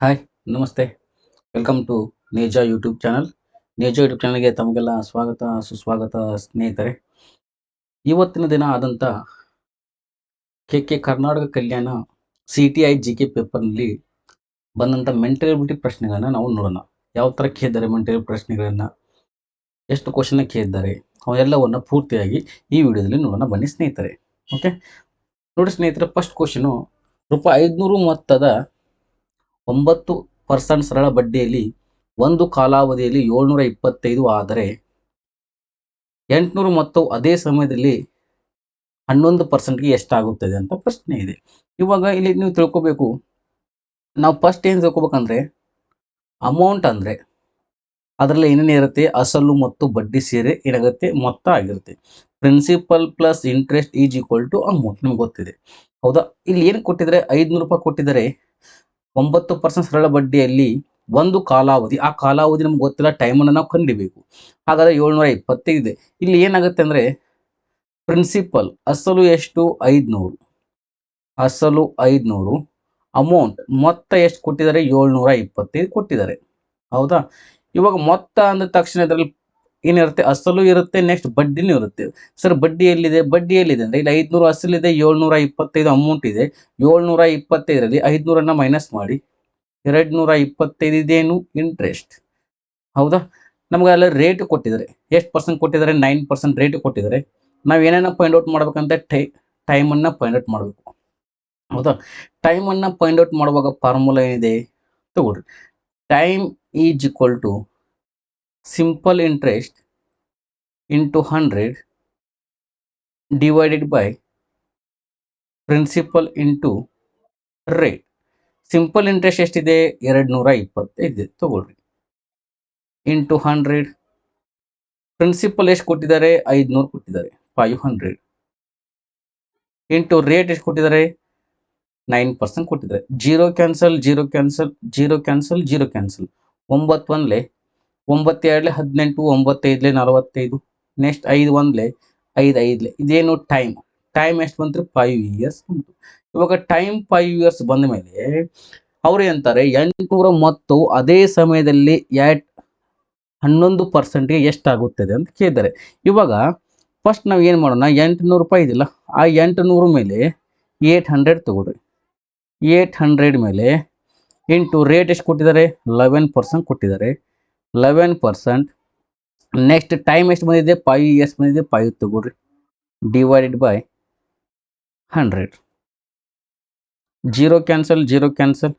Hi, ನಮಸ್ತೆ. Welcome to ನೇಜಾ YouTube channel. ನೇಜಾ ಯೂಟ್ಯೂಬ್ ಚಾನಲ್ಗೆ ತಮಗೆಲ್ಲ ಸ್ವಾಗತ ಸುಸ್ವಾಗತ ಸ್ನೇಹಿತರೆ. ಇವತ್ತಿನ ದಿನ ಆದಂಥ ಕರ್ನಾಟಕ ಕಲ್ಯಾಣ CTI GK ಪೇಪರ್ನಲ್ಲಿ ಬಂದಂಥ ಮೆಂಟಲ್ ಎಬಿಲಿಟಿ ಪ್ರಶ್ನೆಗಳನ್ನ ನಾವು ನೋಡೋಣ. ಯಾವ ಥರ ಕೇಳಿದ್ದಾರೆ ಮೆಂಟಲ್ ಪ್ರಶ್ನೆಗಳನ್ನ, ಎಷ್ಟು ಕ್ವಶನ್ ಕೇಳಿದ್ದಾರೆ, ಅವೆಲ್ಲವನ್ನು ಪೂರ್ತಿಯಾಗಿ ಈ ವಿಡಿಯೋದಲ್ಲಿ ನೋಡೋಣ ಬನ್ನಿ ಸ್ನೇಹಿತರೆ. ಓಕೆ, ನೋಡಿ ಸ್ನೇಹಿತರೆ, ಫಸ್ಟ್ ಕ್ವಶನು ₹500 ಮೊತ್ತದ 9% ಸರಳ ಬಡ್ಡಿಯಲ್ಲಿ ಒಂದು ಕಾಲಾವಧಿಯಲ್ಲಿ 725 ಆದರೆ 800 ಮೊತ್ತವು ಅದೇ ಸಮಯದಲ್ಲಿ 11%ಗೆ ಎಷ್ಟಾಗುತ್ತದೆ ಅಂತ ಪ್ರಶ್ನೆ ಇದೆ. ಇವಾಗ ಇಲ್ಲಿ ನೀವು ತಿಳ್ಕೊಬೇಕು, ನಾವು ಫಸ್ಟ್ ಏನು ತಿಳ್ಕೊಬೇಕಂದ್ರೆ ಅಮೌಂಟ್ ಅಂದರೆ ಅದರಲ್ಲಿ ಏನೇನು ಇರುತ್ತೆ, ಅಸಲು ಮತ್ತು ಬಡ್ಡಿ ಸೇರಿ ಏನಾಗುತ್ತೆ ಮೊತ್ತ ಆಗಿರುತ್ತೆ. Principal plus interest is equal to amount ನಿಮ್ಗೆ ಗೊತ್ತಿದೆ, ಹೌದಾ? ಇಲ್ಲಿ ಏನು ಕೊಟ್ಟಿದ್ದಾರೆ, ₹500 ಕೊಟ್ಟಿದ್ದಾರೆ. 9% ಸರಳ ಬಡ್ಡಿಯಲ್ಲಿ ಒಂದು ಕಾಲಾವಧಿ, ಆ ಕಾಲಾವಧಿ ನಮ್ಗೆ ಗೊತ್ತಿಲ್ಲ, ಟೈಮನ್ನು ನಾವು ಕಂಡಿಬೇಕು. ಹಾಗಾದರೆ 725 ಇದೆ. ಇಲ್ಲಿ ಏನಾಗುತ್ತೆ ಅಂದರೆ ಪ್ರಿನ್ಸಿಪಲ್ ಅಸಲು ಎಷ್ಟು, 500, ಅಸಲು 500, ಅಮೌಂಟ್ ಮೊತ್ತ ಎಷ್ಟು ಕೊಟ್ಟಿದ್ದಾರೆ, 725 ಕೊಟ್ಟಿದ್ದಾರೆ, ಹೌದಾ? ಇವಾಗ ಮೊತ್ತ ಅಂದ ತಕ್ಷಣ ಇದರಲ್ಲಿ ಏನಿರುತ್ತೆ, ಅಸಲು ಇರುತ್ತೆ, ನೆಕ್ಸ್ಟ್ ಬಡ್ಡಿನೂ ಇರುತ್ತೆ. ಸರ್ ಬಡ್ಡಿ ಎಲ್ಲಿದೆ, ಬಡ್ಡಿ ಎಲ್ಲಿದೆ ಅಂದರೆ ಇಲ್ಲಿ 500 ಅಸಲಿದೆ, 725 ಅಮೌಂಟ್ ಇದೆ. 725ರಲ್ಲಿ 500 ಮೈನಸ್ ಮಾಡಿ 225 ಇದೇನು ಇಂಟ್ರೆಸ್ಟ್, ಹೌದಾ? ನಮ್ಗೆ ಅಲ್ಲಿ ರೇಟ್ ಕೊಟ್ಟಿದ್ದಾರೆ, ಎಷ್ಟು ಪರ್ಸೆಂಟ್ ಕೊಟ್ಟಿದ್ದಾರೆ, 9% ರೇಟ್ ಕೊಟ್ಟಿದ್ದಾರೆ. ನಾವು ಏನೇನೋ ಪಾಯಿಂಟ್ ಔಟ್ ಮಾಡ್ಬೇಕಂತ ಟೈಮನ್ನು ಪಾಯಿಂಟ್ ಔಟ್ ಮಾಡಬೇಕು, ಹೌದಾ? ಟೈಮನ್ನು ಪಾಯಿಂಟ್ ಔಟ್ ಮಾಡುವಾಗ ಫಾರ್ಮುಲಾ ಏನಿದೆ ತಗೊಳ್ರಿ. Time is equal to simple interest into 100 divided by principal into rate. Simple interest ಎಷ್ಟಿದೆ, 225 ತಗೊಳ್ರಿ, ಇಂಟು 100. ಪ್ರಿನ್ಸಿಪಲ್ ಎಷ್ಟು ಕೊಟ್ಟಿದ್ದಾರೆ, 500 ಕೊಟ್ಟಿದ್ದಾರೆ, 500, ಇಂಟು ರೇಟ್ ಎಷ್ಟು ಕೊಟ್ಟಿದ್ದಾರೆ, 9% ಕೊಟ್ಟಿದ್ದಾರೆ. 0 cancel, 0 cancel, 0 cancel, 0 cancel. 9 1 9 2 18, 9 5 45, next 5 1 5 5. ಇದೇನು ಟೈಮ್, ಟೈಮ್ ಎಷ್ಟು ಬಂತು, 5 ಇಯರ್ಸ್ ಬಂತು. ಇವಾಗ ಟೈಮ್ 5 ಇಯರ್ಸ್ ಬಂದ ಮೇಲೆ ಅವ್ರು ಏನಂತಾರೆ, 800 ಮೊತ್ತವು ಅದೇ ಸಮಯದಲ್ಲಿ 11%ಗೆ ಎಷ್ಟಾಗುತ್ತದೆ ಅಂತ ಕೇಳಿದ್ದಾರೆ. ಇವಾಗ ಫಸ್ಟ್ ನಾವು ಏನು ಮಾಡೋಣ, ₹800 ಇದಿಲ್ಲ, ಆ 800 ಮೇಲೆ 800 ತಗೊಳ್ರಿ, 800 ಮೇಲೆ ಇಂಟು ರೇಟ್ ಎಷ್ಟು ಕೊಟ್ಟಿದ್ದಾರೆ, 11% ಕೊಟ್ಟಿದ್ದಾರೆ, 11%. ನೆಕ್ಸ್ಟ್ ಟೈಮ್ ಎಷ್ಟು ಬಂದಿದೆ, 5 ಇಯರ್ಸ್ ಬಂದಿದೆ, 5 ತಗೊಳ್ರಿ, divided by 100. 0 cancel, 0 cancel,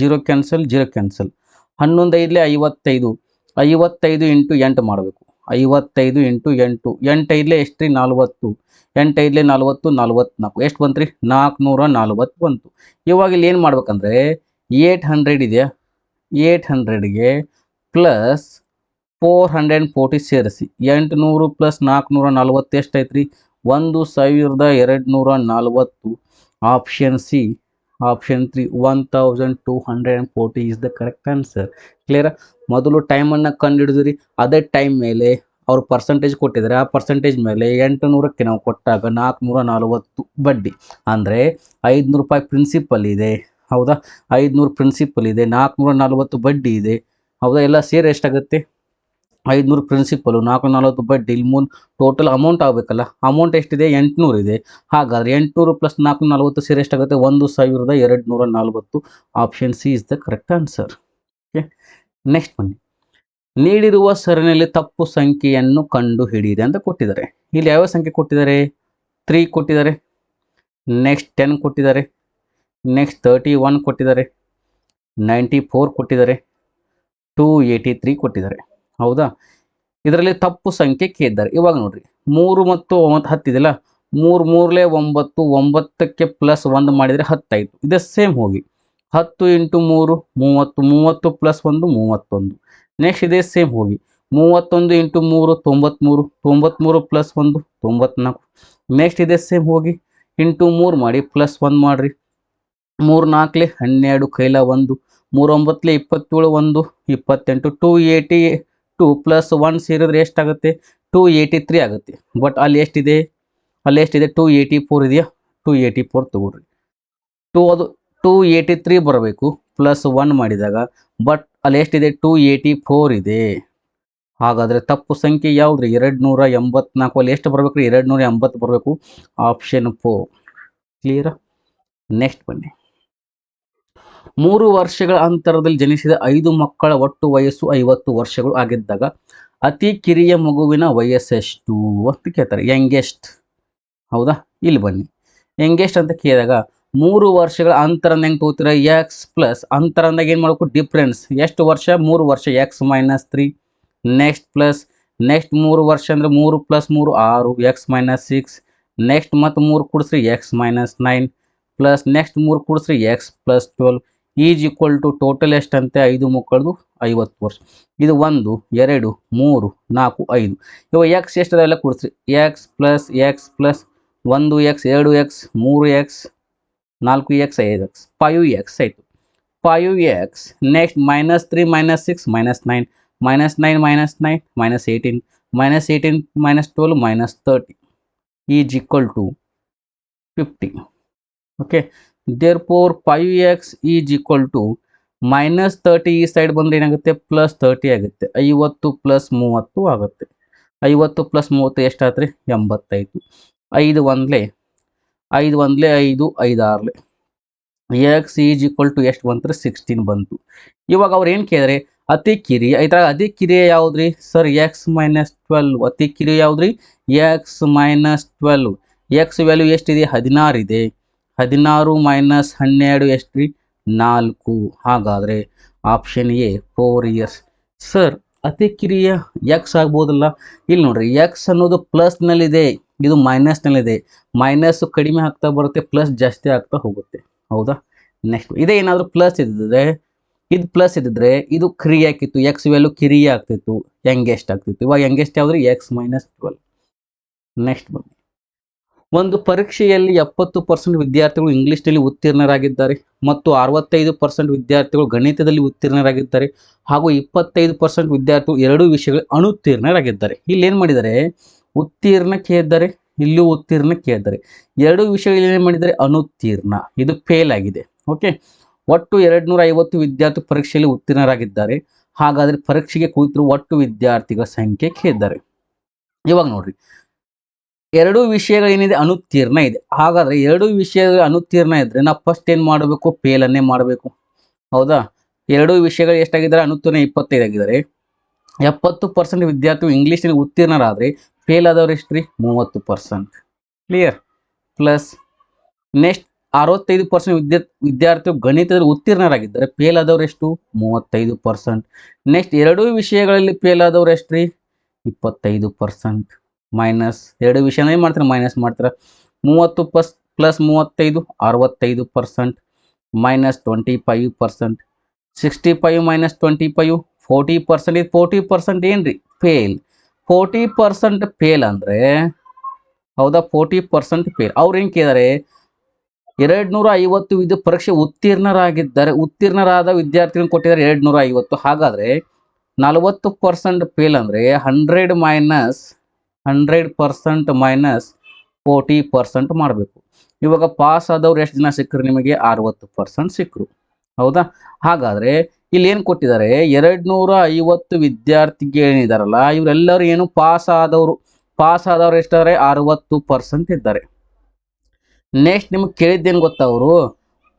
0 cancel, 0 cancel. 11 5 55, 55 into 8 ಮಾಡಬೇಕು, 55 ಇಂಟು 8, 8 5 ಎಷ್ಟು ರೀ, 40, 8 5 40, 44, ಎಷ್ಟು ಬಂತು ರೀ, 440 ಬಂತು. ಇವಾಗ ಇಲ್ಲಿ ಏನು ಮಾಡ್ಬೇಕಂದ್ರೆ 800 ಇದೆಯಾ, 800ಗೆ ಪ್ಲಸ್ 440 ಸೇರಿಸಿ, 800 ಪ್ಲಸ್ 440 ಎಷ್ಟಾಯ್ತು ರೀ, 1240. Option C, option 3, 1240 is the correct answer. Clear? ಮೊದಲು ಟೈಮನ್ನು ಕಂಡು ಹಿಡಿದ್ರಿ, ಅದೇ ಟೈಮ್ ಮೇಲೆ ಅವ್ರು ಪರ್ಸೆಂಟೇಜ್ ಕೊಟ್ಟಿದ್ದಾರೆ, ಆ ಪರ್ಸೆಂಟೇಜ್ ಮೇಲೆ 800ಕ್ಕೆ ನಾವು ಕೊಟ್ಟಾಗ 440 ಬಡ್ಡಿ, ಅಂದರೆ ₹500 ಪ್ರಿನ್ಸಿಪಲ್ ಇದೆ, ಹೌದಾ? 500 ಪ್ರಿನ್ಸಿಪಲ್ ಇದೆ, 440 ಬಡ್ಡಿ ಇದೆ, ಹೌದಾ? ಎಲ್ಲ ಸೇರಿ ಎಷ್ಟಾಗುತ್ತೆ, 500 ಪ್ರಿನ್ಸಿಪಲು, 440 ಬಡ್ಡಿ, ಇಲ್ಲಿ ಟೋಟಲ್ ಅಮೌಂಟ್ ಆಗಬೇಕಲ್ಲ, ಅಮೌಂಟ್ ಎಷ್ಟಿದೆ, 800 ಇದೆ. ಹಾಗಾದರೆ 800 ಪ್ಲಸ್ 440 ಸೇರಿ ಎಷ್ಟಾಗುತ್ತೆ, 1240. Option C is the correct answer. Okay, next ಬನ್ನಿ. ನೀಡಿರುವ ಸರಣಿಯಲ್ಲಿ ತಪ್ಪು ಸಂಖ್ಯೆಯನ್ನು ಕಂಡು ಹಿಡಿಯಿರಿ ಅಂತ ಕೊಟ್ಟಿದ್ದಾರೆ. ಇಲ್ಲಿ ಯಾವ ಸಂಖ್ಯೆ ಕೊಟ್ಟಿದ್ದಾರೆ, 3 ಕೊಟ್ಟಿದ್ದಾರೆ, ನೆಕ್ಸ್ಟ್ 10 ಕೊಟ್ಟಿದ್ದಾರೆ, ನೆಕ್ಸ್ಟ್ 31 ಕೊಟ್ಟಿದ್ದಾರೆ, 94 ಕೊಟ್ಟಿದ್ದಾರೆ, 283 ಕೊಟ್ಟಿದ್ದಾರೆ, ಹೌದಾ? ಇದರಲ್ಲಿ ತಪ್ಪು ಸಂಖ್ಯೆ ಕೇಳಿದ್ದಾರೆ. ಇವಾಗ ನೋಡ್ರಿ, 3 ಮತ್ತು 10 ಇದೆಯಲ್ಲ, 3 3 9, 9ಕ್ಕೆ ಪ್ಲಸ್ 1 ಮಾಡಿದರೆ 10 ಆಯಿತು. ಇದೇ ಸೇಮ್ ಹೋಗಿ 10 ಇಂಟು 3 30, 30 ಪ್ಲಸ್ 1 31. ನೆಕ್ಸ್ಟ್ ಇದೇ ಸೇಮ್ ಹೋಗಿ 31 ಇಂಟು 3 93, 93 ಪ್ಲಸ್ 1 94. ನೆಕ್ಸ್ಟ್ ಇದೇ ಸೇಮ್ ಹೋಗಿ ಇಂಟು 3 ಮಾಡಿ ಪ್ಲಸ್ 1 ಮಾಡಿರಿ, 3 4 12 ಕೈಲ 1, 3 9 27 1 28, 282 ಪ್ಲಸ್ 1 ಸೇರಿದ್ರೆ ಎಷ್ಟಾಗುತ್ತೆ, 283 ಆಗುತ್ತೆ. ಬಟ್ ಅಲ್ಲಿ ಎಷ್ಟಿದೆ, 284 ಇದೆಯಾ, 284 ತಗೊಳ್ರಿ. ಅದು 283 ಬರಬೇಕು, +1 ಮಾಡಿದಾಗ ಬಟ್ ಅಲ್ಲಿ ಎಷ್ಟಿದೆ 284 ಇದೆ. ಹಾಗಾದರೆ ತಪ್ಪು ಸಂಖ್ಯೆ ಯಾವುದ್ರಿ 284. ಅಲ್ಲಿ ಎಷ್ಟು ಬರಬೇಕು ರೀ 280 ಬರಬೇಕು. ಆಪ್ಷನ್ 4. ಕ್ಲಿಯರಾ? ನೆಕ್ಸ್ಟ್ ಬನ್ನಿ. 3 ವರ್ಷಗಳ ಅಂತರದಲ್ಲಿ ಜನಿಸಿದ 5 ಮಕ್ಕಳ ಒಟ್ಟು ವಯಸ್ಸು 50 ವರ್ಷಗಳು ಆಗಿದ್ದಾಗ ಅತಿ ಕಿರಿಯ ಮಗುವಿನ ವಯಸ್ಸೆಷ್ಟು ಅಂತ ಕೇಳ್ತಾರೆ. ಯಂಗೆಸ್ಟ್. ಹೌದಾ? ಇಲ್ಲಿ ಬನ್ನಿ. ಯಂಗೆಸ್ಟ್ ಅಂತ ಕೇಳಿದಾಗ 3 ವರ್ಷಗಳ ಅಂತರ ಹೆಂಗೆ ತಗೋತೀರ? ಎಕ್ಸ್ ಪ್ಲಸ್ ಅಂತರ ಅಂದಾಗ ಏನು ಮಾಡಬೇಕು? ಡಿಫ್ರೆನ್ಸ್. ಎಷ್ಟು ವರ್ಷ? 3 ವರ್ಷ. x-3. ನೆಕ್ಸ್ಟ್ ಪ್ಲಸ್ ನೆಕ್ಸ್ಟ್ 3 ವರ್ಷ ಅಂದರೆ 3 + 3 6 x-6. ನೆಕ್ಸ್ಟ್ ಮತ್ತು 3 ಕೂಡಿಸ್ರಿ x-9 ಪ್ಲಸ್ ನೆಕ್ಸ್ಟ್ 3 ಕೂಡಿಸ್ರಿ x+12 is equal to total ಎಷ್ಟಂತೆ 5 ಮಕ್ಕಳದು 50 ವರ್ಷ. ಇದು 1 2 3 4 5. ಇವಾಗ ಎಕ್ಸ್ ಎಷ್ಟದೆಲ್ಲ ಕೂಡಿಸ್ರಿ x plus 1x 2x 3x 4x 5x 5x ಆಯಿತು. 5x next -3 -6 -9 -9 -9 -18 -18 -12 -30 is equal to 50. Okay, therefore 5x is equal to -30 ಈ ಸೈಡ್ ಬಂದರೆ ಏನಾಗುತ್ತೆ? +30 ಆಗುತ್ತೆ. 50 + 30 ಆಗುತ್ತೆ. 50 + 30 ಎಷ್ಟಾಯ್ತು ರೀ? 80 ಆಯಿತು. 5 1 5 1 5 5 6 ಎಕ್ಸ್ ಈಸ್ ಈಕ್ವಲ್ ಟು ಎಷ್ಟು ಬಂತು ರೀ? 16 ಬಂತು. ಇವಾಗ ಅವ್ರು ಏನು ಕೇಳಿದ್ರೆ ಅತಿ ಕಿರಿಯ, ಇದ್ರಾಗ ಅತಿ ಕಿರಿಯ ಯಾವುದ್ರಿ ಸರ್? x-12. ಅತಿ ಕಿರಿಯ ಯಾವುದ್ರಿ? x-12. ಎಕ್ಸ್ ವ್ಯಾಲ್ಯೂ ಎಷ್ಟಿದೆ? 16 ಇದೆ. 16 - 12 ಎಷ್ಟು ರೀ? 4. ಹಾಗಾದರೆ ಆಪ್ಷನ್ ಎ 4 ಇಯರ್ಸ್. ಸರ್ ಅತಿ ಕಿರಿಯ ಎಕ್ಸ್ ಆಗ್ಬೋದಲ್ಲ? ಇಲ್ಲಿ ನೋಡ್ರಿ, ಎಕ್ಸ್ ಅನ್ನೋದು ಪ್ಲಸ್ನಲ್ಲಿದೆ, ಇದು ಮೈನಸ್ನಲ್ಲಿದೆ. ಮೈನಸ್ ಕಡಿಮೆ ಆಗ್ತಾ ಬರುತ್ತೆ, ಪ್ಲಸ್ ಜಾಸ್ತಿ ಆಗ್ತಾ ಹೋಗುತ್ತೆ. ಹೌದಾ? ನೆಕ್ಸ್ಟ್ ಇದೇ ಏನಾದರೂ ಪ್ಲಸ್ ಇದ್ದಿದ್ರೆ, ಇದು ಪ್ಲಸ್ ಇದ್ದಿದ್ರೆ ಇದು ಕಿರಿಯ ಆಗ್ತಿತ್ತು, ಎಕ್ಸ್ ವ್ಯಾಲ್ಯೂ ಕಿರಿಯ ಆಗ್ತಿತ್ತು, ಯಂಗೆಸ್ಟ್ ಆಗ್ತಿತ್ತು. ಇವಾಗ ಯಂಗೆಸ್ಟ್ ಯಾವ್ದು? x-12. ನೆಕ್ಸ್ಟ್ ಬನ್ನಿ. ಒಂದು ಪರೀಕ್ಷೆಯಲ್ಲಿ 70% ವಿದ್ಯಾರ್ಥಿಗಳು ಇಂಗ್ಲೀಷ್ನಲ್ಲಿ ಉತ್ತೀರ್ಣರಾಗಿದ್ದಾರೆ ಮತ್ತು 65% ವಿದ್ಯಾರ್ಥಿಗಳು ಗಣಿತದಲ್ಲಿ ಉತ್ತೀರ್ಣರಾಗಿದ್ದಾರೆ ಹಾಗೂ 25% ವಿದ್ಯಾರ್ಥಿಗಳು ಎರಡೂ ವಿಷಯಗಳು ಅನುತ್ತೀರ್ಣರಾಗಿದ್ದಾರೆ. ಇಲ್ಲಿ ಏನು ಮಾಡಿದ್ದಾರೆ? ಉತ್ತೀರ್ಣ ಕೇಳಿದ್ದಾರೆ, ಇಲ್ಲೂ ಉತ್ತೀರ್ಣ ಕೇಳಿದ್ದಾರೆ. ಎರಡೂ ವಿಷಯಗಳು ಏನು ಮಾಡಿದ್ದಾರೆ? ಅನುತ್ತೀರ್ಣ. ಇದು ಫೇಲ್ ಆಗಿದೆ. ಓಕೆ, ಒಟ್ಟು 250 ವಿದ್ಯಾರ್ಥಿ ಪರೀಕ್ಷೆಯಲ್ಲಿ ಉತ್ತೀರ್ಣರಾಗಿದ್ದಾರೆ. ಹಾಗಾದರೆ ಪರೀಕ್ಷೆಗೆ ಕುಳಿತಿರುವ ಒಟ್ಟು ವಿದ್ಯಾರ್ಥಿಗಳ ಸಂಖ್ಯೆ ಕೇಳಿದ್ದಾರೆ. ಇವಾಗ ನೋಡ್ರಿ, ಎರಡೂ ವಿಷಯಗಳೇನಿದೆ? ಅನುತ್ತೀರ್ಣ ಇದೆ. ಹಾಗಾದರೆ ಎರಡೂ ವಿಷಯಗಳು ಅನುತ್ತೀರ್ಣ ಇದ್ದರೆ ನಾವು ಫಸ್ಟ್ ಏನು ಮಾಡಬೇಕು? ಫೇಲನ್ನೇ ಮಾಡಬೇಕು. ಹೌದಾ? ಎರಡೂ ವಿಷಯಗಳು ಎಷ್ಟಾಗಿದ್ದಾರೆ? ಅನುತ್ತೀರ್ಣ 25 ಆಗಿದ್ದಾರೆ. 70% ವಿದ್ಯಾರ್ಥಿಗಳು ಇಂಗ್ಲೀಷ್ನಲ್ಲಿ ಉತ್ತೀರ್ಣರಾದರೆ ಫೇಲ್ ಆದವ್ರು ಎಷ್ಟು ರೀ? 30%. ಕ್ಲಿಯರ್? ಪ್ಲಸ್ ನೆಕ್ಸ್ಟ್ 65% ವಿದ್ಯಾರ್ಥಿಗಳು ಗಣಿತದಲ್ಲಿ ಉತ್ತೀರ್ಣರಾಗಿದ್ದಾರೆ. ಫೇಲ್ ಆದವ್ರು ಎಷ್ಟು? 35%. ನೆಕ್ಸ್ಟ್ ಎರಡೂ ವಿಷಯಗಳಲ್ಲಿ ಫೇಲ್ ಆದವ್ರು ಎಷ್ಟು ರೀ? 25%. ಮೈನಸ್ ಎರಡು ವಿಷಯನ ಏನು ಮಾಡ್ತಾರೆ? ಮೈನಸ್ ಮಾಡ್ತಾರೆ. 30 + 35 65%. -25%. 65 - 25 40%. ಇದು 40% ಏನು ರೀ? ಫೇಲ್. 40% ಫೇಲ್ ಅಂದರೆ, ಹೌದಾ? 40% ಫೇಲ್. ಅವ್ರು ಏನು ಕೇಳಿದ್ದಾರೆ? 250 ಪರೀಕ್ಷೆ ಉತ್ತೀರ್ಣರಾಗಿದ್ದಾರೆ. ಉತ್ತೀರ್ಣರಾದ ವಿದ್ಯಾರ್ಥಿಗಳು ಕೊಟ್ಟಿದ್ದಾರೆ 250. ಹಾಗಾದರೆ 40% ಫೇಲ್ ಅಂದರೆ 100% ಮೈನಸ್ 40% ಮಾಡಬೇಕು. ಇವಾಗ ಪಾಸ್ ಆದವ್ರು ಎಷ್ಟು ಜನ ಸಿಕ್ಕರು ನಿಮಗೆ? 60% ಸಿಕ್ಕರು. ಹೌದಾ? ಹಾಗಾದರೆ ಇಲ್ಲಿ ಏನು ಕೊಟ್ಟಿದ್ದಾರೆ? 250 ವಿದ್ಯಾರ್ಥಿಗಳೇನಿದ್ದಾರಲ್ಲ ಇವರೆಲ್ಲರೂ ಏನು ಪಾಸ್ ಆದವರು ಎಷ್ಟಾದರೆ 60% ಇದ್ದಾರೆ. ನೆಕ್ಸ್ಟ್ ನಿಮಗೆ ಕೇಳಿದ್ದೇನು ಗೊತ್ತಾ? ಅವರು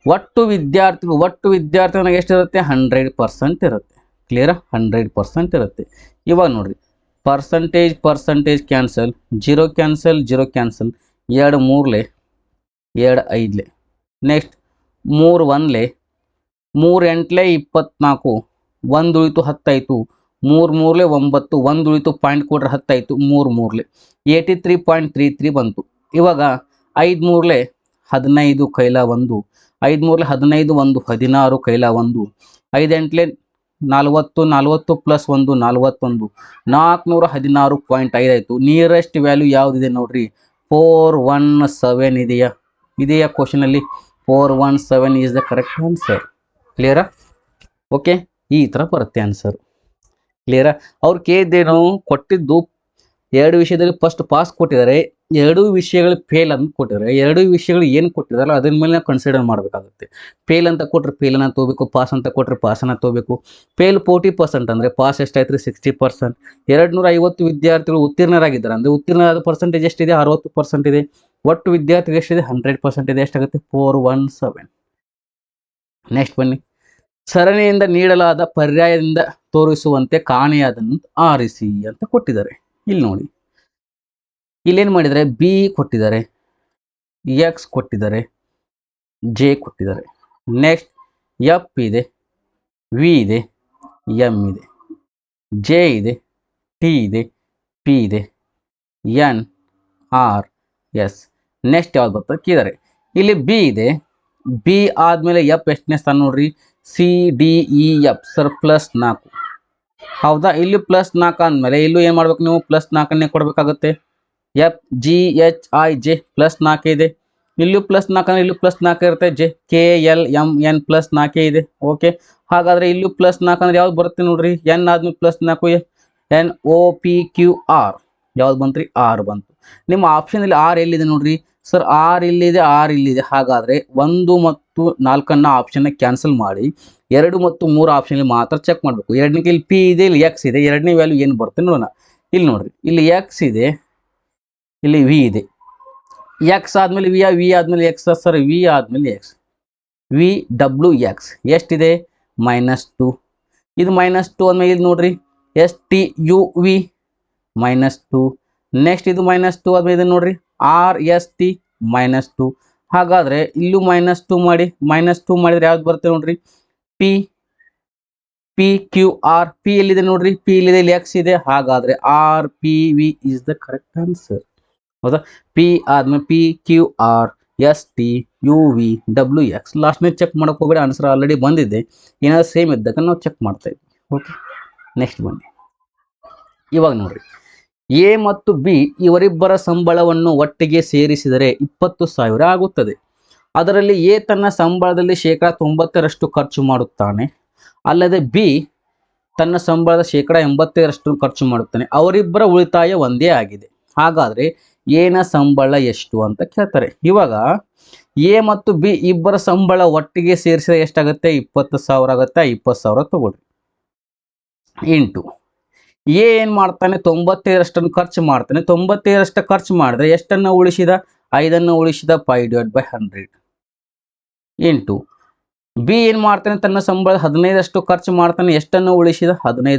ಒಟ್ಟು ವಿದ್ಯಾರ್ಥಿಗಳಿಗೆ ಎಷ್ಟಿರುತ್ತೆ? 100% ಇರುತ್ತೆ. ಕ್ಲಿಯರಾ? 100% ಇರುತ್ತೆ. ಇವಾಗ ನೋಡ್ರಿ, ಪರ್ಸಂಟೇಜ್ ಕ್ಯಾನ್ಸಲ್, 0 ಕ್ಯಾನ್ಸಲ್ 2 3 2 5. ನೆಕ್ಸ್ಟ್ 3 1 3 8 24. 1 ಉಳಿತು 10 ಆಯಿತು. 3 3 9. 1 ಉಳಿತು ಪಾಯಿಂಟ್ ಕೊಟ್ರೆ 10 ಆಯಿತು. 3 3 83.33 ಬಂತು. ಇವಾಗ 5 3 15 ಕೈಲ 1. 5 3 15 1 16 ಕೈಲ 1. 5 8 40 40 + 1 41. 416.5 ಆಯಿತು. ನಿಯರೆಸ್ಟ್ ವ್ಯಾಲ್ಯೂ ಯಾವುದಿದೆ ನೋಡ್ರಿ? 417 ಇದೆಯಾ ಕ್ವಶನಲ್ಲಿ? 417 ಈಸ್ ದ ಕರೆಕ್ಟ್ ಆನ್ಸರ್. ಕ್ಲಿಯರಾ? ಓಕೆ, ಈ ಥರ ಬರುತ್ತೆ ಆನ್ಸರ್. ಕ್ಲಿಯರಾ? ಅವ್ರು ಕೇಳಿದ್ದೇನು? ಕೊಟ್ಟಿದ್ದು ಎರಡು ವಿಷಯದಲ್ಲಿ ಫಸ್ಟ್ ಪಾಸ್ ಕೊಟ್ಟಿದ್ದಾರೆ, ಎರಡೂ ವಿಷಯಗಳು ಫೇಲ್ ಅಂತ ಕೊಟ್ಟಿದ್ದಾರೆ. ಎರಡೂ ವಿಷಯಗಳು ಏನು ಕೊಟ್ಟಿದಾರಲ್ಲ ಅದ್ರ ಮೇಲೆ ನಾವು ಕನ್ಸಿಡರ್ ಮಾಡಬೇಕಾಗುತ್ತೆ. ಫೇಲ್ ಅಂತ ಕೊಟ್ಟರೆ ಫೇಲನ್ನು ತೊಗೋಬೇಕು, ಪಾಸ್ ಅಂತ ಕೊಟ್ಟರೆ ಪಾಸನ್ನು ತೊಗೋಬೇಕು. ಫೇಲ್ 40% ಅಂದರೆ ಪಾಸ್ ಎಷ್ಟಾಯ್ತು ರೀ 60%. 250 ವಿದ್ಯಾರ್ಥಿಗಳು ಉತ್ತೀರ್ಣರಾಗಿದ್ದಾರೆ ಅಂದರೆ ಉತ್ತೀರ್ಣರಾದ ಪರ್ಸೆಂಟೇಜ್ ಎಷ್ಟಿದೆ 60% ಇದೆ. ಒಟ್ಟು ವಿದ್ಯಾರ್ಥಿಗಳು ಎಷ್ಟಿದೆ 100% ಇದೆ. ಎಷ್ಟಾಗುತ್ತೆ 417. ನೆಕ್ಸ್ಟ್ ಬನ್ನಿ, ಸರಣಿಯಿಂದ ನೀಡಲಾದ ಪರ್ಯಾಯದಿಂದ ತೋರಿಸುವಂತೆ ಕಾಣೆಯಾದನ್ನು ಆರಿಸಿ ಅಂತ ಕೊಟ್ಟಿದ್ದಾರೆ. ಇಲ್ಲಿ ನೋಡಿ, ಇಲ್ಲೇನು ಮಾಡಿದರೆ ಬಿ ಕೊಟ್ಟಿದ್ದಾರೆ, ಎಕ್ಸ್ ಕೊಟ್ಟಿದ್ದಾರೆ, ಜೆ ಕೊಟ್ಟಿದ್ದಾರೆ. ನೆಕ್ಸ್ಟ್ ಎಫ್ ಇದೆ, ವಿ ಇದೆ, ಎಮ್ ಇದೆ, ಜೆ ಇದೆ, ಟಿ ಇದೆ, ಪಿ ಇದೆ, ಎನ್, ಆರ್, ಎಸ್. ನೆಕ್ಸ್ಟ್ ಯಾವ್ದು ಬರ್ತದೆ ಕೇಳಿದ್ದಾರೆ. ಇಲ್ಲಿ ಬಿ ಇದೆ, ಬಿ ಆದಮೇಲೆ ಎಫ್ ಎಷ್ಟನೇ ಸ್ಥಾನ ನೋಡ್ರಿ, C D E F sir +4. ಹೌದಾ, ಇಲ್ಲಿ +4 ಅಂದಮೇಲೆ ಇಲ್ಲೂ ಏನು ಮಾಡ್ಬೇಕು ನೀವು +4 ಕೊಡಬೇಕಾಗುತ್ತೆ. F G H I J +4 ಇದೆ. ಇಲ್ಲೂ +4 ಅಂದರೆ ಇಲ್ಲೂ +4 ಇರುತ್ತೆ. J K L M N +4 ಇದೆ. ಓಕೆ, ಹಾಗಾದರೆ ಇಲ್ಲೂ +4 ಅಂದರೆ ಯಾವ್ದು ಬರುತ್ತೆ ನೋಡ್ರಿ, ಎನ್ ಆದ್ಮೇಲೆ +4 N O P Q R ಯಾವ್ದು ಬಂತು ರೀ, ಆರ್ ಬಂತು. ನಿಮ್ಮ ಆಪ್ಷನಲ್ಲಿ ಆರ್ ಎಲ್ಲಿದೆ ನೋಡ್ರಿ ಸರ್, ಆರ್ ಇಲ್ಲಿದೆ, ಆರ್ ಇಲ್ಲಿದೆ. ಹಾಗಾದರೆ 1 ಮತ್ತು 4 ಆಪ್ಷನ್ನ ಕ್ಯಾನ್ಸಲ್ ಮಾಡಿ 2 ಮತ್ತು 3 ಆಪ್ಷನ್ ಮಾತ್ರ ಚೆಕ್ ಮಾಡಬೇಕು. ಎರಡನೇ ಇಲ್ಲಿ ಪಿ ಇದೆ, ಇಲ್ಲಿ ಎಕ್ಸ್ ಇದೆ. ಎರಡನೇ ವ್ಯಾಲ್ಯೂ ಏನು ಬರುತ್ತೆ ನೋಡೋಣ. ಇಲ್ಲಿ ನೋಡ್ರಿ, ಇಲ್ಲಿ ಎಕ್ಸ್ ಇದೆ, ಇಲ್ಲಿ ವಿ ಇದೆ. ಎಕ್ಸ್ ಆದಮೇಲೆ ವಿ, ವಿ ಆದಮೇಲೆ ಎಕ್ಸ್ ಸರ್, ವಿ ಆದಮೇಲೆ ಎಕ್ಸ್, ವಿ ಡಬ್ಲ್ಯೂ ಎಕ್ಸ್ ಎಷ್ಟಿದೆ -2. ಇದು -2 ಅಂದಮೇಲೆ ಇಲ್ಲಿ ನೋಡ್ರಿ S T U V -2. Next ಇದು -2 ಆದಮೇಲೆ ಇದು ನೋಡ್ರಿ ಆರ್ ಎಸ್ ಟಿ -2. ಹಾಗಾದರೆ ಇಲ್ಲೂ -2 ಮಾಡಿ, -2 ಮಾಡಿದರೆ ಯಾವ್ದು ಬರುತ್ತೆ ನೋಡ್ರಿ, P P Q R. P ಎಲ್ಲಿದೆ ನೋಡ್ರಿ, ಪಿ ಇಲ್ಲಿದೆ, ಇಲ್ಲಿ ಎಕ್ಸ್ ಇದೆ. ಹಾಗಾದರೆ R P V is the correct answer. ಹೌದಾ, ಪಿ ಆದ್ಮೇಲೆ P Q R S T U V W X. ಲಾಸ್ಟ್ನೇ ಚೆಕ್ ಮಾಡೋಕೆ ಹೋಗಬೇಡಿ, ಆನ್ಸರ್ ಆಲ್ರೆಡಿ ಬಂದಿದೆ. ಏನಾದ್ರು ಸೇಮ್ ಇದ್ದಾಗ ನಾವು ಚೆಕ್ ಮಾಡ್ತಾ ಇದ್ವಿ. ಓಕೆ, ನೆಕ್ಸ್ಟ್ ಬನ್ನಿ. ಇವಾಗ ನೋಡ್ರಿ, ಎ ಮತ್ತು ಬಿ ಇವರಿಬ್ಬರ ಸಂಬಳವನ್ನು ಒಟ್ಟಿಗೆ ಸೇರಿಸಿದರೆ 20,000 ಆಗುತ್ತದೆ. ಅದರಲ್ಲಿ ಎ ತನ್ನ ಸಂಬಳದಲ್ಲಿ 90% ಖರ್ಚು ಮಾಡುತ್ತಾನೆ, ಅಲ್ಲದೆ ಬಿ ತನ್ನ ಸಂಬಳದ 85% ಖರ್ಚು ಮಾಡುತ್ತಾನೆ. ಅವರಿಬ್ಬರ ಉಳಿತಾಯ ಒಂದೇ ಆಗಿದೆ. ಹಾಗಾದರೆ ಎನ ಸಂಬಳ ಎಷ್ಟು ಅಂತ ಕೇಳ್ತಾರೆ. ಇವಾಗ ಎ ಮತ್ತು ಬಿ ಇಬ್ಬರ ಸಂಬಳ ಒಟ್ಟಿಗೆ ಸೇರಿಸಿದ್ರೆ ಎಷ್ಟಾಗುತ್ತೆ, 20,000 ಆಗುತ್ತೆ. 20,000 ತಗೊಳ್ರಿ ಇಂಟು ಎ ಏನು ಮಾಡ್ತಾನೆ, 95% ಖರ್ಚು ಮಾಡ್ತಾನೆ. 95% ಖರ್ಚು ಮಾಡಿದ್ರೆ ಎಷ್ಟನ್ನು ಉಳಿಸಿದ, 5 ಉಳಿಸಿದ, 5/100 ಇಂಟು ಬಿ ಏನು ಮಾಡ್ತಾನೆ, ತನ್ನ ಸಂಬಳ 15% ಖರ್ಚು ಮಾಡ್ತಾನೆ. ಎಷ್ಟನ್ನು ಉಳಿಸಿದ, 15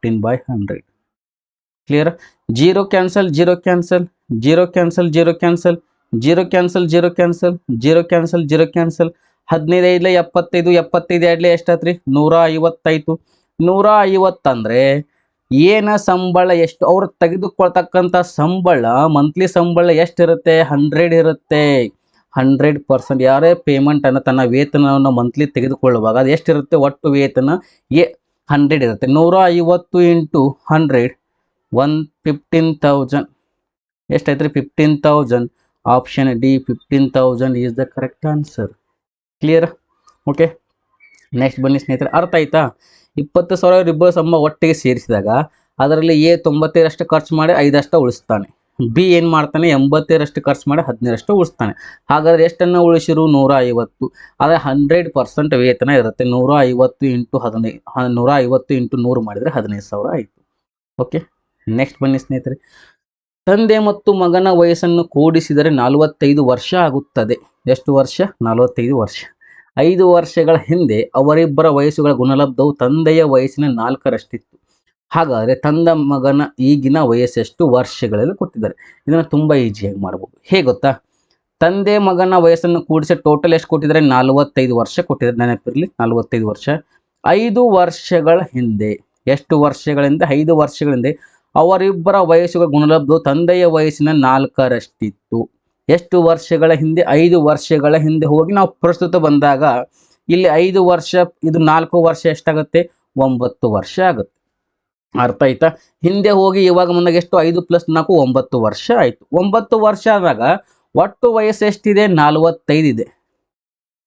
15/100. Clear. 0 cancel, 0 cancel, 0 cancel, 0 cancel, 0 cancel, 0 cancel, 0 cancel, 0 cancel. 15 5 75, 75 2 ಎಷ್ಟಾತ್ರಿ 150. 150 ಅಂದರೆ ಏನ ಸಂಬಳ ಎಷ್ಟು, ಅವ್ರು ತೆಗೆದುಕೊಳ್ತಕ್ಕಂಥ ಸಂಬಳ ಮಂತ್ಲಿ ಸಂಬಳ ಎಷ್ಟಿರುತ್ತೆ, 100 ಇರುತ್ತೆ. 100% ಯಾರೇ ಪೇಮೆಂಟನ್ನು ತನ್ನ ವೇತನವನ್ನು ಮಂತ್ಲಿ ತೆಗೆದುಕೊಳ್ಳುವಾಗ ಅದು ಎಷ್ಟಿರುತ್ತೆ, ಒಟ್ಟು ವೇತನ 100 ಇರುತ್ತೆ. 150 ಇಂಟು 100 15,000 ಎಷ್ಟಾಯ್ತು ರೀ, 15,000. Option D 15,000 is the correct answer. Clear. Okay, next ಬನ್ನಿ ಸ್ನೇಹಿತರೆ, ಅರ್ಥ ಆಯ್ತಾ. 20,000 ಇಬ್ಬರು ಸಂಬಳ ಒಟ್ಟಿಗೆ ಸೇರಿಸಿದಾಗ ಅದರಲ್ಲಿ ಎ 95% ಖರ್ಚು ಮಾಡಿ 5 ಉಳಿಸ್ತಾನೆ. ಬಿ ಏನು ಮಾಡ್ತಾನೆ, 85% ಖರ್ಚು ಮಾಡಿ 15 ಉಳಿಸ್ತಾನೆ. ಹಾಗಾದರೆ ಎಷ್ಟನ್ನು ಉಳಿಸಿರು, 150. ಆದರೆ 100% ವೇತನ ಇರುತ್ತೆ. 150 ಇಂಟು 15, 150 ಇಂಟು 100 ಮಾಡಿದರೆ 15,000 ಆಯಿತು. ಓಕೆ, ನೆಕ್ಸ್ಟ್ ಬನ್ನಿ ಸ್ನೇಹಿತರೆ, ತಂದೆ ಮತ್ತು ಮಗನ ವಯಸ್ಸನ್ನು ಕೂಡಿಸಿದರೆ 45 ವರ್ಷ ಆಗುತ್ತದೆ. ಎಷ್ಟು ವರ್ಷ, 45 ವರ್ಷ. 5 ವರ್ಷಗಳ ಹಿಂದೆ ಅವರಿಬ್ಬರ ವಯಸ್ಸುಗಳ ಗುಣಲಬ್ಧವು ತಂದೆಯ ವಯಸ್ಸಿನ 4ರಷ್ಟಿತ್ತು. ಹಾಗಾದರೆ ತಂದ ಮಗನ ಈಗಿನ ವಯಸ್ಸೆಷ್ಟು ವರ್ಷಗಳಲ್ಲಿ ಕೊಟ್ಟಿದ್ದಾರೆ. ಇದನ್ನು ತುಂಬ ಈಸಿಯಾಗಿ ಮಾಡ್ಬೋದು. ಹೇಗೆ ಗೊತ್ತಾ, ತಂದೆ ಮಗನ ವಯಸ್ಸನ್ನು ಕೂಡಿಸಿ ಟೋಟಲ್ ಎಷ್ಟು ಕೊಟ್ಟಿದ್ದಾರೆ, 45 ವರ್ಷ ಕೊಟ್ಟಿದ್ದಾರೆ. ನೆನಪಿರಲಿ 45 ವರ್ಷ. 5 ವರ್ಷಗಳ ಹಿಂದೆ, ಎಷ್ಟು ವರ್ಷಗಳಿಂದ, 5 ವರ್ಷಗಳ ಹಿಂದೆ ಅವರಿಬ್ಬರ ವಯಸ್ಸುಗಳ ಗುಣಲಬ್ಧವು ತಂದೆಯ ವಯಸ್ಸಿನ 4ರಷ್ಟಿತ್ತು. ಎಷ್ಟು ವರ್ಷಗಳ ಹಿಂದೆ, 5 ವರ್ಷಗಳ ಹಿಂದೆ ಹೋಗಿ ನಾವು ಪ್ರಸ್ತುತ ಬಂದಾಗ ಇಲ್ಲಿ 5 ವರ್ಷ, ಇದು 4 ವರ್ಷ ಎಷ್ಟಾಗುತ್ತೆ, 9 ವರ್ಷ ಆಗುತ್ತೆ. ಅರ್ಥ ಆಯ್ತಾ. ಹಿಂದೆ ಹೋಗಿ ಇವಾಗ ಮುಂದಾಗ ಎಷ್ಟು, 5 + 4 9 ವರ್ಷ ಆಯಿತು. 9 ವರ್ಷ ಆದಾಗ ಒಟ್ಟು ವಯಸ್ಸು ಎಷ್ಟಿದೆ, 45 ಇದೆ.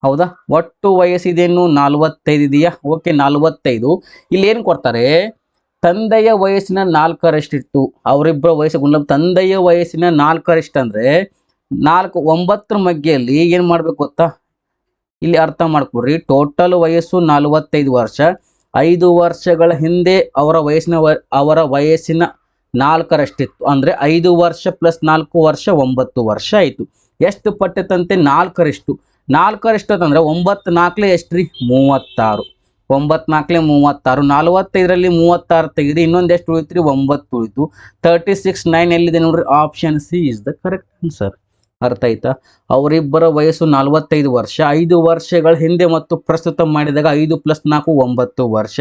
ಹೌದಾ, ಒಟ್ಟು ವಯಸ್ಸಿದೇನು 45 ಇದೆಯಾ. ಓಕೆ, 45. ಇಲ್ಲಿ ಏನು ಕೊಡ್ತಾರೆ, ತಂದೆಯ ವಯಸ್ಸಿನ 4ರಷ್ಟಿತ್ತು. ಅವರಿಬ್ಬರ ವಯಸ್ಸು ಗುಂಡ್ಲ ತಂದೆಯ ವಯಸ್ಸಿನ 4ರಷ್ಟಂದ್ರೆ 4 9ರ ಮಧ್ಯೆಯಲ್ಲಿ ಏನು ಮಾಡ್ಬೇಕು ಗೊತ್ತಾ, ಇಲ್ಲಿ ಅರ್ಥ ಮಾಡ್ಕೊಡ್ರಿ. ಟೋಟಲ್ ವಯಸ್ಸು 45 ವರ್ಷ. 5 ವರ್ಷಗಳ ಹಿಂದೆ ಅವರ ವಯಸ್ಸಿನ 4ರಷ್ಟಿತ್ತು. ಅಂದರೆ 5 ವರ್ಷ ಪ್ಲಸ್ 4 ವರ್ಷ 9 ವರ್ಷ ಆಯಿತು. ಎಷ್ಟು ಪಟ್ಟತಂತೆ 4ರಷ್ಟು. 4ರಷ್ಟು ಅಂತಂದರೆ 9 4 ಎಷ್ಟು ರೀ 36. 9 4 36. 45ರಲ್ಲಿ 36 ತೆಗೆದು ಇನ್ನೊಂದು ಎಷ್ಟು ಉಳಿತು ರೀ 9 ಉಳಿತು. 36 9 ಎಲ್ಲಿದೆ ನೋಡ್ರಿ, option C is the correct answer. ಅರ್ಥ ಆಯ್ತಾ? ಅವರಿಬ್ಬರ ವಯಸ್ಸು 45 ವರ್ಷ. 5 ವರ್ಷಗಳ ಹಿಂದೆ ಮತ್ತು ಪ್ರಸ್ತುತ ಮಾಡಿದಾಗ 5 + 4 9 ವರ್ಷ.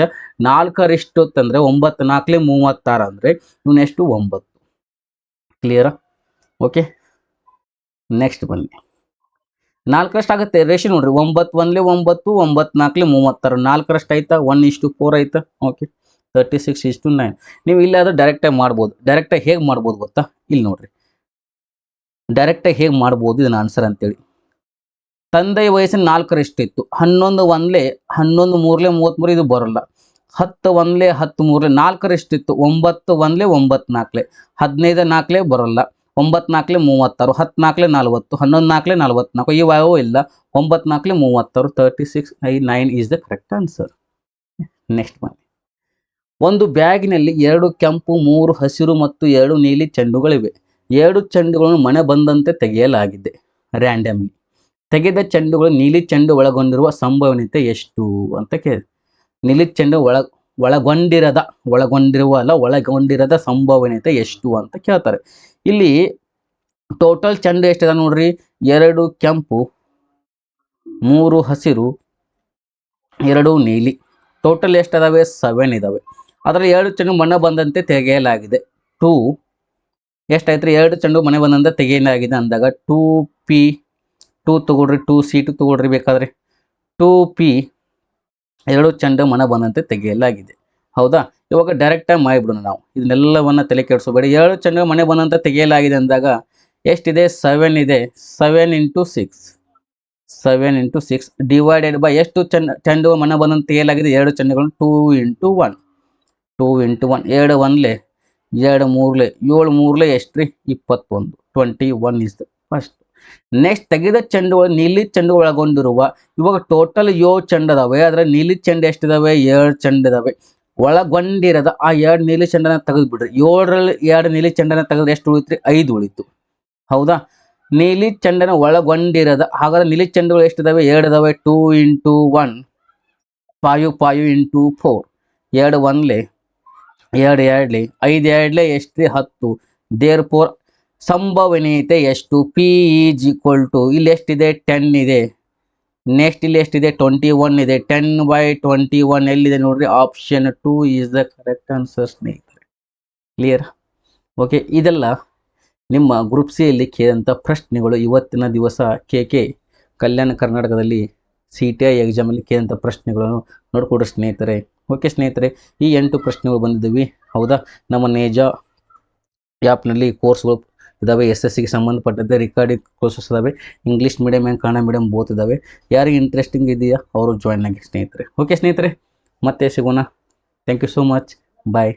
4ರಷ್ಟು ಅಂತಂದರೆ 9 4 36 ಅಂದರೆ ಇವನೆಷ್ಟು 9. ಕ್ಲಿಯರಾ? ಓಕೆ, ನೆಕ್ಸ್ಟ್ ಬನ್ನಿ. 4ರಷ್ಟು ಆಗುತ್ತೆ ರೇಷಿಯೋ ನೋಡ್ರಿ. 9 1 9 9 4 36. 4ರಷ್ಟು ಆಯ್ತಾ? 1:4 ಆಯ್ತಾ? ಓಕೆ, 36:9. ನೀವು ಇಲ್ಲಾದ್ರೆ ಡೈರೆಕ್ಟಾಗಿ ಮಾಡ್ಬೋದು. ಡೈರೆಕ್ಟಾಗಿ ಹೇಗೆ ಮಾಡ್ಬೋದು ಗೊತ್ತಾ? ಇಲ್ಲಿ ನೋಡ್ರಿ, ಡೈರೆಕ್ಟಾಗಿ ಹೇಗೆ ಮಾಡ್ಬೋದು ಇದನ್ನ ಆನ್ಸರ್ ಅಂತೇಳಿ. ತಂದೆಯ ವಯಸ್ಸಿನ 4ರಷ್ಟು ಇತ್ತು. 11 1 11 3 33. ಇದು ಬರೋಲ್ಲ. 10 1 10 3 4ರಷ್ಟು ಇತ್ತು. 9 1 9 4 15 4 ಬರೋಲ್ಲ. 9 4 36. 10 4 40. 11 4 44. ಇವು ಯಾವ ಇಲ್ಲ. 9 4 36. 36 9 is the correct answer. Next ಬನ್ನಿ. ಒಂದು ಬ್ಯಾಗಿನಲ್ಲಿ 2 ಕೆಂಪು 3 ಹಸಿರು ಮತ್ತು 2 ನೀಲಿ ಚೆಂಡುಗಳಿವೆ. 2 ಚೆಂಡುಗಳನ್ನು ಮನೆ ಬಂದಂತೆ ತೆಗೆಯಲಾಗಿದೆ ರ್ಯಾಂಡಮ್ಲಿ. ತೆಗೆದ ಚೆಂಡುಗಳು ನೀಲಿ ಚೆಂಡು ಒಳಗೊಂಡಿರುವ ಸಂಭವನೀಯತೆ ಎಷ್ಟು ಅಂತ ಕೇಳಿ. ನೀಲಿ ಚೆಂಡು ಒಳಗೊಂಡಿರದ ಸಂಭವನೀಯತೆ ಎಷ್ಟು ಅಂತ ಕೇಳ್ತಾರೆ. ಇಲ್ಲಿ ಟೋಟಲ್ ಚೆಂಡು ಎಷ್ಟಿದೆ ನೋಡ್ರಿ, 2 ಕೆಂಪು 3 ಹಸಿರು 2 ನೀಲಿ. ಟೋಟಲ್ ಎಷ್ಟಿದಾವೆ? 7 ಇದಾವೆ. ಅದರಲ್ಲಿ 2 ಚೆಂಡು ಮನೆ ಬಂದಂತೆ ತೆಗೆಯಲಾಗಿದೆ. 2 ಎಷ್ಟಾಯ್ತು ರೀ? 2 ಚೆಂಡು ಮನೆ ಬಂದಂತೆ ತೆಗೆಯಲಾಗಿದೆ ಅಂದಾಗ 2p 2 ತಗೊಳ್ರಿ, 2c2 ತಗೊಳ್ರಿ ಬೇಕಾದ್ರೆ. 2p 2 ಚೆಂಡು ಮನೆ ಬಂದಂತೆ ತೆಗೆಯಲಾಗಿದೆ. ಹೌದಾ? ಇವಾಗ ಡೈರೆಕ್ಟಾಗಿ ಮಾಡಿಬಿಡೋಣ ನಾವು. ಇದನ್ನೆಲ್ಲವನ್ನು ತಲೆ ಕೆಡಿಸೋಬೇಡಿ. 2 ಚೆಂಡು ಮನೆ ಬಂದಂತೆ ತೆಗೆಯಲಾಗಿದೆ ಅಂದಾಗ ಎಷ್ಟಿದೆ? 7 ಇದೆ. 7 × 6 7 × 6 ಡಿವೈಡೆಡ್ ಬೈ ಎಷ್ಟು ಚೆಂಡು ಮನೆ ಬಂದಂತೆ ತೆಗೆಯಲಾಗಿದೆ? 2 ಚೆಂಡುಗಳು. 2 × 1 2 × 1 2 1 2 3 7 3 ಎಷ್ಟು ರೀ 21. 21 ಇಸ್ ದ ಫಸ್ಟ್. ನೆಕ್ಸ್ಟ್ ತೆಗೆದ ಚೆಂಡುಗಳು ನೀಲಿ ಚೆಂಡು ಒಳಗೊಂಡಿರುವ, ಇವಾಗ ಟೋಟಲ್ 7 ಚೆಂಡು ಅದಾವೆ. ಅದರ ನೀಲಿ ಚೆಂಡು ಎಷ್ಟಿದಾವೆ? 7 ಚೆಂಡು ಇದಾವೆ. ಒಳಗೊಂಡಿರದ ಆ 2 ನೀಲಿ ಚೆಂಡನ್ನು ತೆಗೆದು ಬಿಡ್ರಿ. 7ರಲ್ಲಿ 2 ನೀಲಿ ಚೆಂಡನ್ನು ತೆಗೆದ್ರೆ ಎಷ್ಟು ಉಳಿತು ರೀ? 5 ಉಳಿತು. ಹೌದಾ? ನೀಲಿ ಚೆಂಡನ್ನು ಒಳಗೊಂಡಿರದ, ಹಾಗಾದ್ರೆ ನೀಲಿ ಚೆಂಡುಗಳು ಎಷ್ಟಿದಾವೆ? 2 ಇದಾವೆ. 2 × 1 5 5 × 4 2 1 2 2 5 2 ಎಷ್ಟು? 10. ದೇರ್ ಫೋರ್ ಸಂಭವನೀಯತೆ ಎಷ್ಟು? P ಈಸ್ ಈಕ್ವಲ್ ಟು, ಇಲ್ಲಿ ಎಷ್ಟಿದೆ? 10 ಇದೆ. ನೆಕ್ಸ್ಟ್ ಇಲ್ಲಿ ಎಷ್ಟಿದೆ? 21 ಇದೆ. 10/21 ಎಲ್ಲಿದೆ ನೋಡ್ರಿ? Option 2 is the correct answer ಸ್ನೇಹಿತರೆ. ಕ್ಲಿಯರ್? ಓಕೆ, ಇದೆಲ್ಲ ನಿಮ್ಮ ಗ್ರೂಪ್ ಸಿ ಯಲ್ಲಿ ಕೇಳಿದಂಥ ಪ್ರಶ್ನೆಗಳು. ಇವತ್ತಿನ ದಿವಸ ಕೆ ಕಲ್ಯಾಣ ಕರ್ನಾಟಕದಲ್ಲಿ CTI ಎಕ್ಸಾಮಲ್ಲಿ ಕೇಳಿದಂಥ ಪ್ರಶ್ನೆಗಳನ್ನು ನೋಡಿಕೊಡ್ರಿ ಸ್ನೇಹಿತರೆ. ಓಕೆ ಸ್ನೇಹಿತರೆ, ಈ 8 ಪ್ರಶ್ನೆಗಳು ಬಂದಿದ್ದೀವಿ. ಹೌದಾ? ನಮ್ಮ ನೇಜ ಆ್ಯಪ್ನಲ್ಲಿ ಕೋರ್ಸ್ಗಳು ಇದ್ದಾವೆ. SSCಗೆ ಸಂಬಂಧಪಟ್ಟಂತೆ ರಿಕಾರ್ಡಿಂಗ್ ಕೋರ್ಸಸ್ ಇದ್ದಾವೆ. English medium and Kannada medium both ಇದ್ದಾವೆ. ಯಾರಿಗೆ ಇಂಟ್ರೆಸ್ಟಿಂಗ್ ಇದೆಯಾ ಅವರು ಜಾಯ್ನ್ ಆಗಿ ಸ್ನೇಹಿತರೆ. ಓಕೆ ಸ್ನೇಹಿತರೆ, ಮತ್ತೆ ಸಿಗೋಣ. Thank you so much. Bye.